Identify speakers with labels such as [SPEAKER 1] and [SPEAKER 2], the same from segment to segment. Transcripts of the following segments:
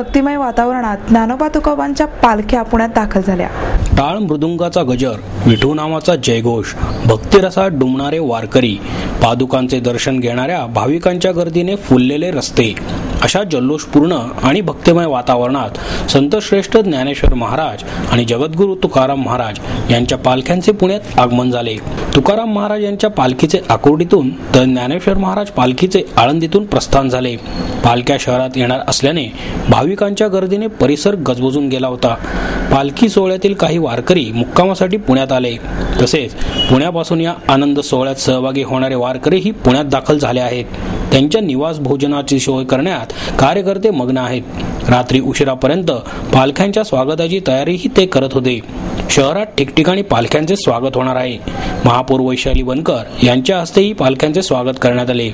[SPEAKER 1] भक्तिमय वातावरणात ज्ञानोबा तुकोबांच्या पालख्या पुण्यात दाखल झाल्या.
[SPEAKER 2] टाळ मृदुंगाचा गजर, विठू नामाचा जयघोष, भक्तिरसात डुंबणारे वारकरी, पादुकांचे दर्शन घेणाऱ्या भाविकांच्या गर्दीने फुललेले रस्ते, अशा जल्लोषपूर्ण आणि भक्तिमय वातावरणात संतश्रेष्ठ ज्ञानेश्वर महाराज आणि जगद्गुरू तुकाराम महाराज यांच्या पालख्यांचे पुण्यात आगमन झाले. तुकाराम महाराज यांच्या पालखीचे आकुर्डीतून तर ज्ञानेश्वर महाराज पालखीचे आळंदीतून प्रस्थान झाले. पालख्या शहरात येणार असल्याने भाविकांच्या गर्दीने परिसर गजबजून गेला होता. पालखी सोहळ्यातील काही वारकरी मुक्कामासाठी पुण्यात आले. तसेच पुण्यापासून या आनंद सोहळ्यात सहभागी होणारे वारकरीही पुण्यात दाखल झाले आहेत. त्यांच्या निवास भोजनाची सोय करण्यात कार्यकर्ते मग्न आहेत. रात्री उशिरापर्यंत पालख्यांच्या स्वागताची तयारीही ते करत होते. शहरात ठिकठिकाणी पालख्यांचे स्वागत होणार आहे. महापौर वैशाली बनकर यांच्या हस्तेही पालख्यांचे स्वागत करण्यात आले.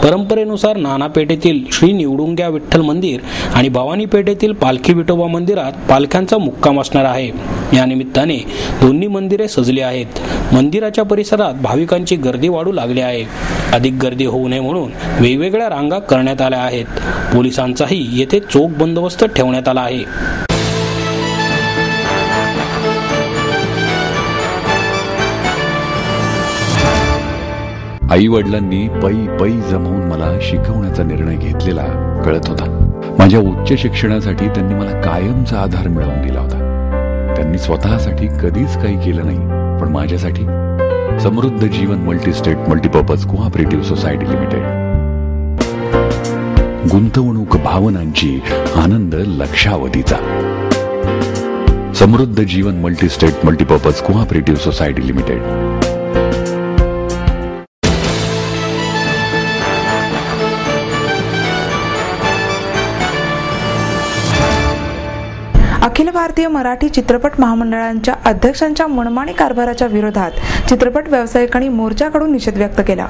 [SPEAKER 2] परंपरेनुसार नानापेठेतील श्री निवडुंग्या विठ्ठल मंदिर आणि भवानी पेठेतील पालखी विठोबा मंदिरात पालख्यांचा मुक्काम असणार आहे. या निमित्ताने दोन्ही मंदिरे सजली आहेत. मंदिराच्या परिसरात भाविकांची गर्दी वाढू लागली आहे. अधिक गर्दी होऊ नये म्हणून वेगवेगळ्या रांगा करण्यात आल्या आहेत. पोलिसांचाही येथे चोख बंदोबस्त ठेवण्यात आला आहे.
[SPEAKER 3] आई वडिलांनी पै जमवून मला शिकवण्याचा निर्णय घेतलेला कळत होता. माझ्या उच्च शिक्षणासाठी त्यांनी मला कायमचा आधार मिळवून दिला होता. त्यांनी स्वतःसाठी कधीच काही केलं नाही, पण माझ्यासाठी Samruddha Jeevan multistate multipurpose cooperative society limited. गुंतवणूक भावनांची, आनंद लक्षावधीचा. Samruddha Jeevan multistate multipurpose cooperative society limited.
[SPEAKER 1] अखिल भारतीय मराठी चित्रपट महामंडळांच्या अध्यक्षांच्या मनमानी कारभाराच्या विरोधात चित्रपट व्यावसायिकांनी मोर्चाकडून निषेध व्यक्त केला.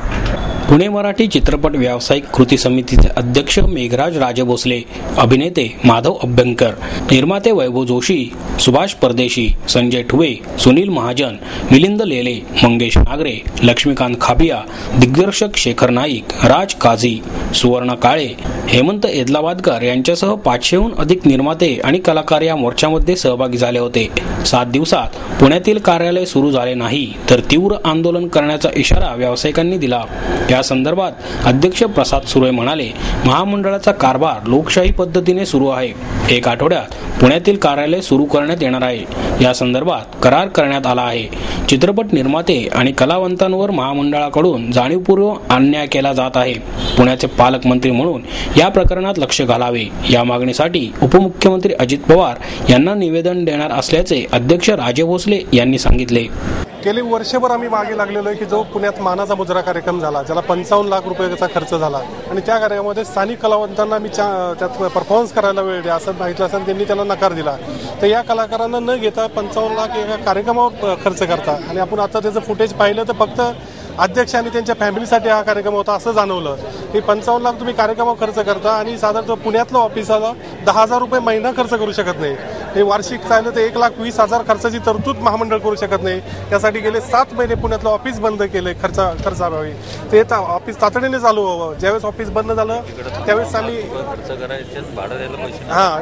[SPEAKER 2] पुणे मराठी चित्रपट व्यावसायिक कृती समितीचे अध्यक्ष मेघराज राजभोसले, अभिनेते माधव अभ्यंकर, निर्माते वैभव जोशी, सुभाष परदेशी, संजय ठुवे, सुनील महाजन, मिलिंद लेले, मंगेश नागरे, लक्ष्मीकांत खाबिया, दिग्दर्शक शेखर नाईक, राज काझी, सुवर्ण काळे, हेमंत एदलाबादकर यांच्यासह 500हून अधिक निर्माते आणि कलाकार या मोर्चामध्ये सहभागी झाले होते. 7 दिवसात पुण्यातील कार्यालय सुरू झाले नाही तर तीव्र आंदोलन करण्याचा इशारा व्यावसायिकांनी दिला. या संदर्भात अध्यक्ष प्रसाद सुरे म्हणाले, महामंडळाचा कारभार लोकशाही पद्धतीने सुरू आहे. 1 आठवड्यात पुण्यातील कार्यालय सुरू करण्यात येणार आहे. या संदर्भात करार करण्यात आला आहे. चित्रपट निर्माते आणि कलावंतांवर महामंडळाकडून जाणीवपूर्वक अन्याय केला जात आहे. पुण्याचे पालकमंत्री म्हणून या प्रकरणात लक्ष घालावे, या मागणीसाठी उपमुख्यमंत्री अजित पवार यांना निवेदन देणार असल्याचे अध्यक्ष राजे भोसले यांनी सांगितले.
[SPEAKER 4] गेली वर्षभर आम्ही मागे लागलेलो आहे की जो पुण्यात मानाचा मुजरा कार्यक्रम झाला, ज्याला 55 लाख रुपयाचा खर्च झाला आणि त्या कार्यक्रमामध्ये स्थानिक कलावंतांना मी त्यात परफॉर्मन्स करायला वेळ द्या असं माहिती असताना त्यांनी त्याला नकार दिला. तर या कलाकारांना न घेता 55 लाख एका कार्यक्रमावर खर्च करता आणि आपण आता त्याचं फुटेज पाहिलं तर फक्त अध्यक्ष आणि त्यांच्या फॅमिलीसाठी हा कार्यक्रम होता असं जाणवलं. की 55 लाख तुम्ही कार्यक्रमावर खर्च करता आणि साधारणतः पुण्यातलं ऑफिसाला 10,000 रुपये महिना खर्च करू शकत नाही. हे वार्षिक चाललं तर 1,20,000 खर्चाची तरतूद महामंडळ करू शकत नाही. त्यासाठी गेले 7 महिने पुण्यातलं ऑफिस बंद केलंय खर्चाभावी. ते ऑफिस तातडीने चालू व्हावं. ज्यावेळेस ऑफिस बंद झालं त्यावेळेस आम्ही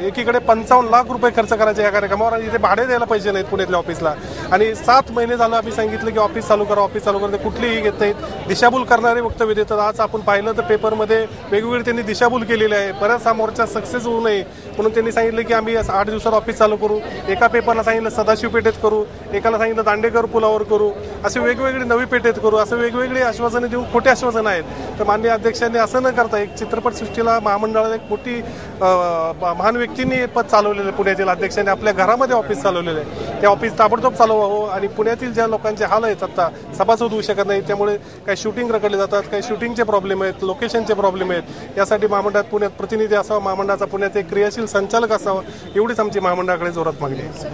[SPEAKER 4] एकीकडे 55 लाख रुपये खर्च करायचे या कार्यक्रमावर आणि इथे भाडे द्यायला पैसे नाहीत पुण्यातल्या ऑफिसला. आणि 7 महिने झालं आम्ही सांगितलं की ऑफिस चालू करा, ऑफिस चालू करा, कुठलीही घेत नाहीत. दिशाभूल करणारे वक्तव्य देतात. आज आपण पाहिलं तर पेपरमध्ये वेगवेगळे त्यांनी दिशाभूल केलेली आहे. बऱ्याच हा मोर्चा सक्सेस होऊ नये म्हणून त्यांनी सांगितलं की आम्ही 8 दिवसात ऑफिस चालू करू. एका पेपरला सांगितलं सदाशिव पेठेत करू, एकाला सांगितलं दांडेकर पुलावर करू, असे वेगवेगळे नवी पेठेत करू, असं वेगवेगळे आश्वासनं देऊन खोटे आश्वासनं आहेत. तर माननीय अध्यक्षांनी असं न करता एक चित्रपटसृष्टीला महामंडळाला एक मोठी महान व्यक्तींनी पद चालवलेलं आहे. पुण्यातील अध्यक्षांनी आपल्या घरामध्ये ऑफिस चालवलेलं आहे. ते ऑफिस ताबडतोब चालवावं आणि पुण्यातील ज्या लोकांचे हाल आहेत आता सभासद होऊ शकत नाही, त्यामुळे काही शूटिंग रखडले जातात, काही शूटिंगचे प्रॉब्लेम आहेत, लोकेशनचे प्रॉब्लेम आहेत. यासाठी महामंडळात पुण्यात प्रतिनिधी असावा, महामंडळाचा पुण्यात एक क्रियाशील संचालक असावा, एवढीच आमची महामंडळाकडे जोरात मागणी आहे.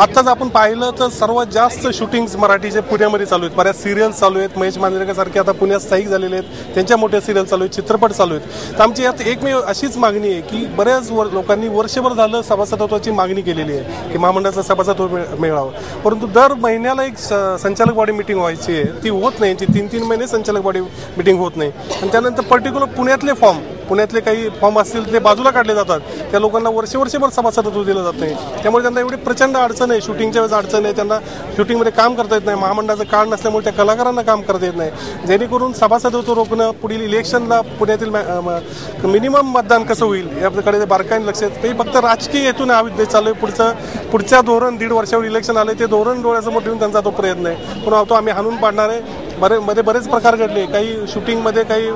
[SPEAKER 4] आत्ताच आपण पाहिलं तर सर्वात जास्त शूटिंग्स मराठीचे पुण्यामध्ये चालू आहेत. बऱ्याच सिरियल्स चालू आहेत. महेश मांजरेकर सारखे आता पुण्यात स्थायिक झालेले आहेत, त्यांच्या मोठ्या सिरियल चालू आहेत, चित्रपट चालू आहेत. तर आमची यात एकमेव अशीच मागणी आहे की बऱ्याच लोकांनी वर्षभर झालं सभासदत्वाची मागणी केलेली आहे की महामंडळाचा सभासदत्व मिळावं, परंतु दर महिन्याला एक संचालक बॉडी मिटिंग व्हायची आहे, ती होत नाही. 3-3 महिने संचालक बॉडी मिटिंग होत नाही. आणि त्यानंतर पर्टिक्युलर पुण्यातले फॉर्म पुण्यातले काही फॉर्म असतील ते बाजूला काढले जातात. त्या लोकांना वर्षभर सभासदत्व दिलं जात नाही. त्यामुळे त्यांना एवढी प्रचंड अडचण आहे. शूटिंगच्या वेळेस अडचण आहे, त्यांना शूटिंगमध्ये काम करता येत नाही. महामंडळाचं कार्ड नसल्यामुळे त्या कलाकारांना काम करता येत नाही. जेणेकरून सभासदत्व रोखणं, पुढील इलेक्शनला पुण्यातील मिनिमम मतदान कसं होईल याकडे बारकाईने लक्ष देत. फक्त राजकीय हेतून हा विद्या चालू आहे. पुढच्या धोरण 1.5 वर्षावर इलेक्शन आले, ते धोरण डोळ्यासमोर ठेवून त्यांचा तो प्रयत्न आहे. पुन्हा तो आम्ही हाणून पाडणार आहे. बरेच प्रकार घडले. काही शूटिंगमध्ये काही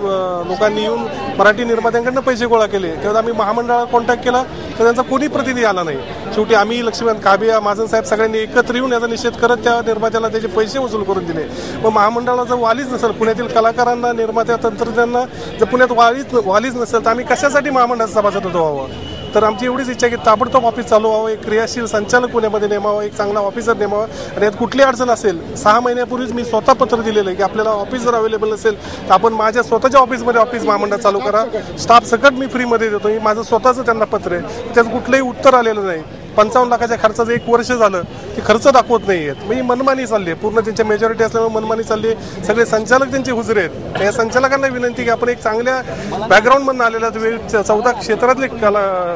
[SPEAKER 4] लोकांनी येऊन मराठी निर्मात्यांकडनं पैसे गोळा केले. तेव्हा आम्ही महामंडळाला कॉन्टॅक्ट केला तर त्यांचा कोणी प्रतिनिधी आला नाही. शेवटी आम्ही लक्ष्मण काबिया, महाजन साहेब सगळ्यांनी एकत्र येऊन याचा निषेध करत त्या निर्मात्याला त्याचे पैसे वसूल करून दिले. मग महामंडळाला जर वालीच नसेल, पुण्यातील कलाकारांना, निर्मात्या, तंत्रज्ञांना जर पुण्यात वालीच नसेल तर आम्ही कशासाठी महामंडळाचं सभासदत्व व्हावं? तर आमची एवढीच इच्छा आहे की ताबडतोब ऑफिस चालू व्हावं, एक क्रियाशील संचालक पुण्यामध्ये नेमावं, एक चांगला ऑफिसर नेमावा. आणि यात कुठली अडचण असेल, 6 महिन्यापूर्वीच मी स्वतः पत्र दिलेलं आहे की आपल्याला ऑफिस जर अवेलेबल नसेल तर आपण माझ्या स्वतःच्या ऑफिसमध्ये ऑफिस महामंडळ चालू करा. स्टाफ सकट मी फ्रीमध्ये देतो. ही माझं स्वतःचं त्यांना पत्र आहे. त्याचं कुठलंही उत्तर आलेलं नाही. 55 लाखाच्या खर्चाचं 1 वर्ष झालं, ते खर्च दाखवत नाही आहेत. म्हणजे मनमानी चालली आहे. पूर्ण त्यांच्या मेजॉरिटी असल्यामुळे मनमानी चालली आहे. सगळे संचालक त्यांचे हुजरे आहेत. या संचालकांना विनंती की आपण एक चांगल्या बॅकग्राऊंडमधून आलेला 14 क्षेत्रातले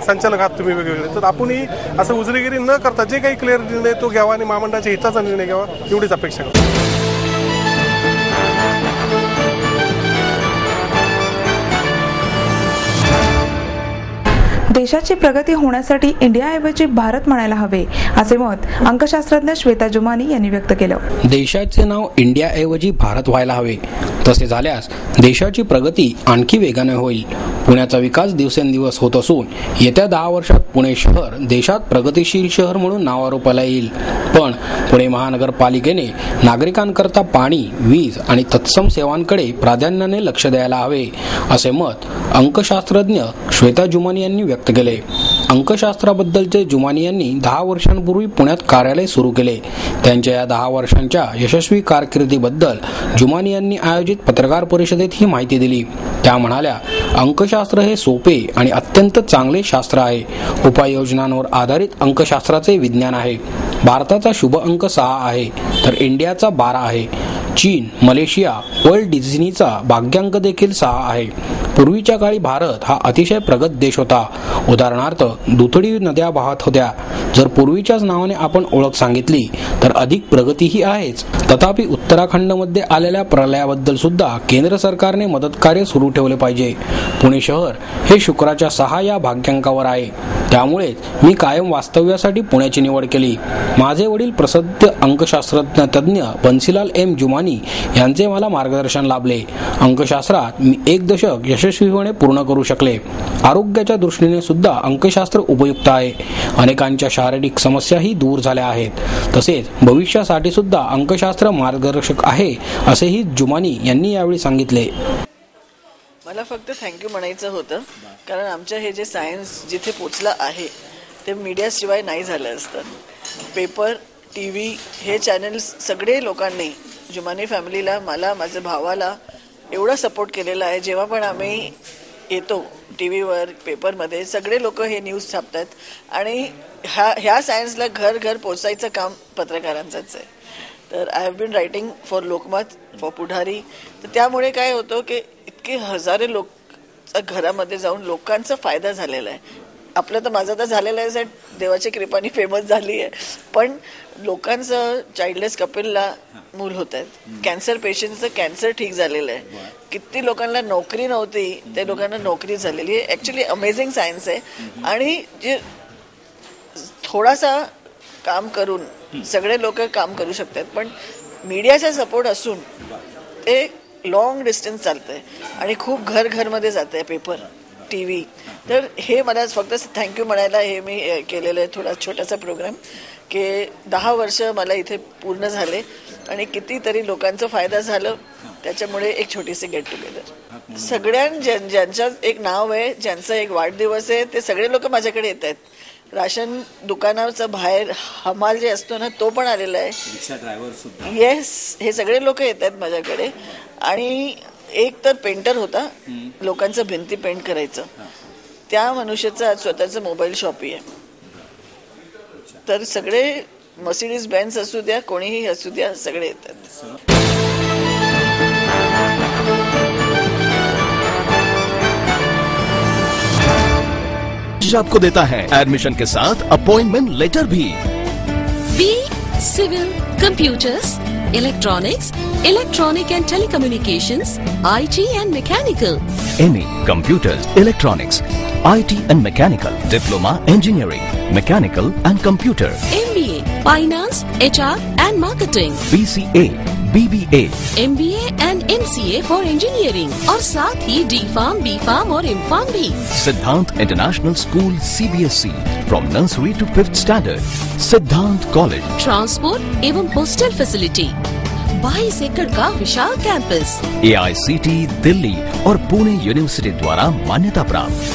[SPEAKER 4] संचालक आहात तुम्ही वेगवेगळे, तर आपणही असं हुजरेगिरी न करता जे काही क्लिअर निर्णय तो घ्यावा आणि महामंडळाच्या हिताचा निर्णय घ्यावा, एवढीच अपेक्षा करतो.
[SPEAKER 1] देशाची प्रगती होण्यासाठी इंडियाऐवजी भारत म्हणायला हवे, असे मत अंकशास्त्रज्ञ श्वेता जुमानी यांनी व्यक्त केलं.
[SPEAKER 2] देशाचे नाव इंडियाऐवजी भारत व्हायला हवे. तसे झाल्यास देशाची प्रगती आणखी वेगाने होईल. पुण्याचा विकास दिवसेंदिवस होत असून येत्या 10 वर्षात पुणे शहर देशात प्रगतिशील शहर म्हणून नावारूपाला येईल. पण पुणे महानगरपालिकेने नागरिकांकरता पाणी, वीज आणि तत्सम सेवांकडे प्राधान्याने लक्ष द्यायला हवे, असे मत अंकशास्त्रज्ञ श्वेता जुमानी यांनी व्यक्त केले. अंकशास्त्राबद्दलचे जुमानी यांनी 10 वर्षांपूर्वी पुण्यात कार्यालय सुरू केले. त्यांच्या या 10 वर्षांच्या यशस्वी कारकिर्दीबद्दल जुमानी यांनी आयोजित पत्रकार परिषदेत ही माहिती दिली. त्या म्हणाल्या, अंकशास्त्र हे सोपे आणि अत्यंत चांगले शास्त्र आहे. उपाययोजनांवर आधारित अंकशास्त्राचे विज्ञान आहे. भारताचा शुभ अंक 6 आहे तर इंडियाचा 12 आहे. चीन, मलेशिया, वर्ल्ड डिझनीचा भाग्यांक देखील 6 आहे. पूर्वीच्या काळी भारत हा अतिशय प्रगत देश होता. उदाहरणार्थ दुथडी नद्या वाहत होत्या. जर पूर्वीच्याच नावाने आपण ओळख सांगितली तर अधिक प्रगतीही आहेच. तथापि उत्तराखंडमध्ये आलेल्या प्रलयाबद्दल सुद्धा केंद्र सरकारने मदत कार्य सुरू ठेवले पाहिजे. पुणे शहर हे शुक्राच्या 6 या भाग्यांकावर आहे. त्यामुळेच मी कायम वास्तव्यासाठी पुण्याची निवड केली. माझे वडील प्रसिद्ध अंकशास्त्रज्ञ तज्ञ बन्सीलाल एम जुमानी यांचे मला मार्गदर्शन लाभले. अंकशास्त्रात मी 1 दशक यशस्वीपणे पूर्ण करू शकले. आरोग्याच्या दृष्टीने सुद्धा अंकशास्त्र उपयुक्त आहे. अनेकांच्या शारीरिक समस्याही दूर झाल्या आहेत. तसेच भविष्यासाठी सुद्धा अंकशास्त्र मार्गदर्शक आहे, असेही जुमानी यांनी यावेळी सांगितले.
[SPEAKER 5] मला फक्त थँक्यू म्हणायचं होतं, कारण आमचं हे जे सायन्स जिथे पोचलं आहे ते मीडियाशिवाय नाही झालं असतं. पेपर, TV हे चॅनल्स सगळे लोकांनी जुमानी फॅमिलीला, मला, माझ्या भावाला एवढा सपोर्ट केलेला आहे. जेव्हा पण आम्ही येतो TV वर, पेपरमध्ये सगळे लोक हे न्यूज छापतात आणि ह्या सायन्सला घर घर पोचायचं काम पत्रकारांचंच आहे. तर I have been writing for Lokmat, for Pudhari. तर त्यामुळे काय होतं की इतके हजारो लोक घरामध्ये जाऊन लोकांचा फायदा झालेला आहे. आपलं तर माझं तर झालेलं आहे, देवाच्या कृपाने फेमस झाली आहे, पण लोकांचं चाइल्डलेस कपिलला मूल होत आहेत. कॅन्सर पेशंटचं कॅन्सर ठीक झालेलं आहे. किती लोकांना नोकरी नव्हती त्या लोकांना नोकरी झालेली आहे. ॲक्च्युली अमेझिंग सायन्स आहे. आणि जे थोडासा काम करून सगळे लोक काम करू शकतात, पण मीडियाचा सपोर्ट असून ते लॉंग डिस्टन्स चालतंय आणि खूप घरमध्ये जात आहे पेपर, TV. तर हे मला फक्त थँक्यू म्हणायला हे मी केलेलं आहे थोडा छोटासा प्रोग्राम, की 10 वर्ष मला इथे पूर्ण झाले आणि कितीतरी लोकांचा फायदा झालं. त्याच्यामुळे एक छोटीशी गेट टुगेदर. ज्यांचं एक नाव आहे, ज्यांचा एक वाढदिवस आहे, ते सगळे लोक माझ्याकडे येत आहेत. राशन दुकानाचं बाहेर हमाल जे असतो ना, तो पण आलेला आहे. रिक्षा ड्रायव्हर सुद्धा. येस, हे सगळे लोक येत आहेत माझ्याकडे. आणि एक तर पेंटर होता, लोकांचं भिंती पेंट करायचं, त्या मनुष्याचं आज स्वतःचं मोबाईल शॉपही आहे. तर सगळे मर्सिडीज बेन्झ असू द्या, कोणीही असू द्या, सगळे येतात.
[SPEAKER 6] कॉलेज आपको देता है एडमिशन के साथ अपॉइंटमेंट लेटर भी।
[SPEAKER 7] B civil, computers, electronics, electronic and telecommunications, IT and mechanical.
[SPEAKER 6] MA Computers, Electronics, IT and Mechanical, Diploma Engineering, Mechanical and Computer,
[SPEAKER 7] MBA Finance, HR and Marketing,
[SPEAKER 6] BCA, BBA,
[SPEAKER 7] MBA and MCA for Engineering और साथ ही D.Pharm, B.Pharm और M.Pharm भी।
[SPEAKER 6] Siddhant International School CBSE from nursery to 5th standard, Siddhant College,
[SPEAKER 7] transport एवं hostel facility, 22 एकड़ का विशाल campus,
[SPEAKER 6] AICT Delhi और Pune university द्वारा मान्यता प्राप्त।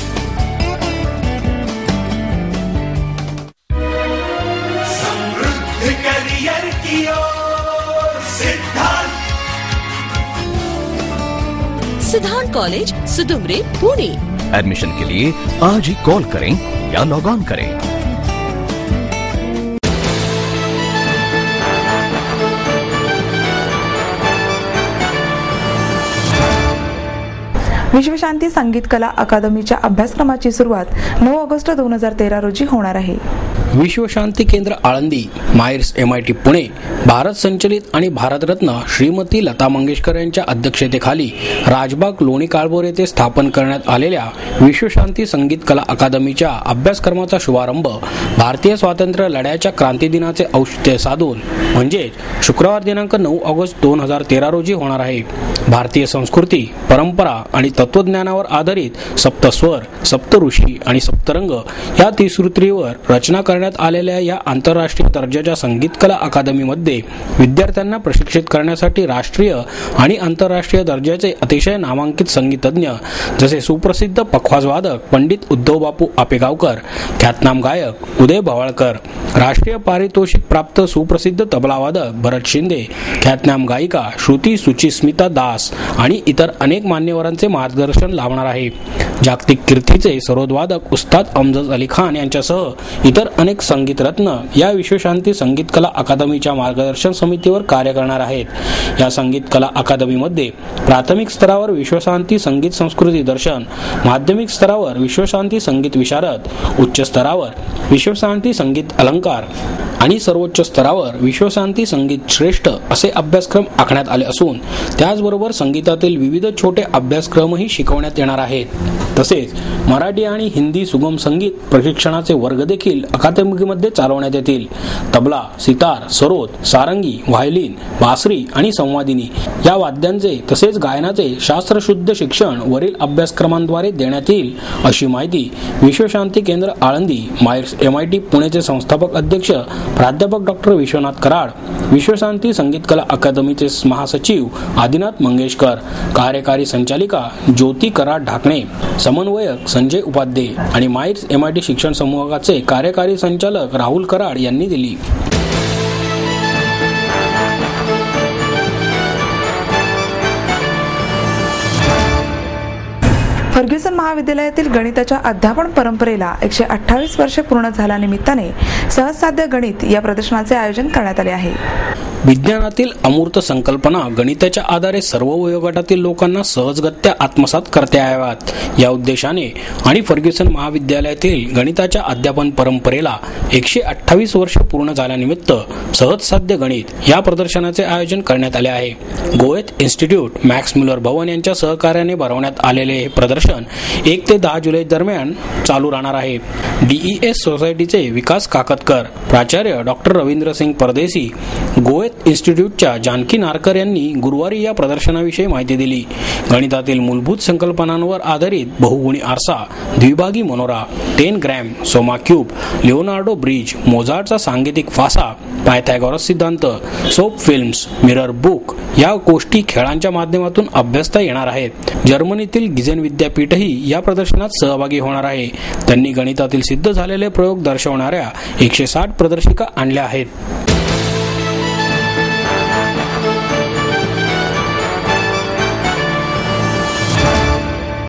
[SPEAKER 8] समृद्ध करियर की ओर
[SPEAKER 7] सिद्धांत कॉलेज, सुदुमरे, पुणे।
[SPEAKER 6] एडमिशन के लिए आज ही कॉल करें या लॉग ऑन करें।
[SPEAKER 1] विश्वशांती संगीत कला अकादमीच्या अभ्यासक्रमाची सुरुवात 9 ऑगस्ट 2013 रोजी होणार आहे।
[SPEAKER 2] विश्वशांती केंद्र आळंदी, मायर्स MIT पुणे, भारत संचलित आणि भारतरत्न श्रीमती लता मंगेशकर यांच्या अध्यक्षतेखाली राजबाग लोणी काळभोर येथे स्थापन करण्यात आलेल्या विश्वशांती संगीत कला अकादमीच्या अभ्यासक्रमाचा शुभारंभ भारतीय स्वातंत्र्य लढ्याच्या क्रांती दिनाचे औचित्य साधून म्हणजेच शुक्रवार दिनांक 9 ऑगस्ट 2013 रोजी होणार आहे। भारतीय संस्कृती, परंपरा आणि तत्वज्ञानावर आधारित सप्तस्वर, सप्तऋषी आणि सप्तरंग या त्रिसूत्रीवर रचना करण्यात आलेल्या या आंतरराष्ट्रीय दर्जाच्या संगीत कला अकादमीमध्ये विद्यार्थ्यांना प्रशिक्षित करण्यासाठी राष्ट्रीय आणि आंतरराष्ट्रीय दर्जाचे अतिशय नामांकित संगीतज्ञ जसे सुप्रसिद्ध पखवाजवादक पंडित उद्धव बापू आपेगावकर, ख्यातनाम गायक उदय भवाळकर, राष्ट्रीय पारितोषिक प्राप्त सुप्रसिद्ध तबलावादक भरत शिंदे, ख्यातनाम गायिका श्रुती सुचिस्मिता दास आणि इतर अनेक मान्यवरांचे मार्गदर्शन लाभणार आहे। जागतिक कीर्तीचे सरोदवादक उस्ताद अमजद अली खान यांच्यासह इतर अनेक संगीत रत्न या विश्वशांती संगीत कला अकादमीच्या मार्गदर्शन समितीवर कार्य करणार आहेत। या संगीत कला अकादमीमध्ये प्राथमिक स्तरावर विश्वशांती संगीत संस्कृती दर्शन, माध्यमिक स्तरावर विश्वशांती संगीत विशारद, उच्च स्तरावर विश्वशांती संगीत अलंकार आणि सर्वोच्च स्तरावर विश्वशांती संगीत श्रेष्ठ असे अभ्यासक्रम आखण्यात आले असून त्याचबरोबर संगीतातील विविध छोटे अभ्यासक्रमही शिकवण्यात येणार आहेत। तसेच मराठी आणि हिंदी सुगम संगीत प्रशिक्षणाचे वर्ग देखील अकादमीमध्ये चालवण्यात येतील। तबला, सितार, सरोद, सारंगी, व्हायोलिन, बासरी आणि संवादिनी या वाद्यांचे तसेच गायनाचे शास्त्रशुद्ध शिक्षण वरील अभ्यासक्रमांद्वारे देण्यात येईल अशी माहिती विश्वशांती केंद्र आळंदी, मायर्स MIT पुणेचे संस्थापक अध्यक्ष प्राध्यापक डॉक्टर विश्वनाथ कराड, विश्वशांती संगीत कला अकादमीचे महासचिव आदिनाथ मंगेशकर, कार्यकारी संचालिका ज्योती कराड ढाकणे, समन्वयक संजय उपाध्याय आणि मायर्स MIT शिक्षण समूहाचे कार्यकारी संचालक राहुल कराड यांनी दिली।
[SPEAKER 1] फर्ग्युसन महाविद्यालयातील गणिताच्या अध्यापन परंपरेला 128 वर्षे पूर्ण झाल्यानिमित्ताने सहजसाध्य गणित या प्रदर्शनाचे आयोजन करण्यात आले आहे।
[SPEAKER 2] विज्ञानातील अमूर्त संकल्पना गणिताच्या आधारे सर्व वयोगटातील लोकांना सहजगत्या आत्मसात करता याव्यात या उद्देशाने आणि फर्ग्युसन महाविद्यालयातील गणिताच्या अध्यापन परंपरेला 128 वर्ष पूर्ण झाल्यानिमित्त सहजसाध्य गणित या प्रदर्शनाचे आयोजन करण्यात आले आहे। गोएथ इन्स्टिट्यूट, मॅक्स म्युलर भवन यांच्या सहकार्याने भरवण्यात आलेले हे प्रदर्शन 1 ते 10 जुलै दरम्यान चालू राहणार आहे। DES सोसायटीचे विकास काकतकर, प्राचार्य डॉक्टर रवींद्र सिंग परदेसी, गोएथ इन्स्टिट्यूटच्या जानकी नारकर यांनी गुरुवारी या प्रदर्शनाविषयी माहिती दिली। गणितातील मूलभूत संकल्पनांवर आधारित बहुगुणी आरसा, द्विभागी मनोरा, 10 gram, Soma cube, Leonardo bridge, मोझार्टचा सांगीतिक फासा, पायथागोरस सिद्धांत, सोप फिल्म्स, मिरर बुक या गोष्टी खेळांच्या माध्यमातून अभ्यासता येणार आहेत। जर्मनीतील गिझेन विद्यापीठही या प्रदर्शनात सहभागी होणार आहे। त्यांनी गणितातील सिद्ध झालेले प्रयोग दर्शवणाऱ्या 160 प्रदर्शिका आणल्या आहेत।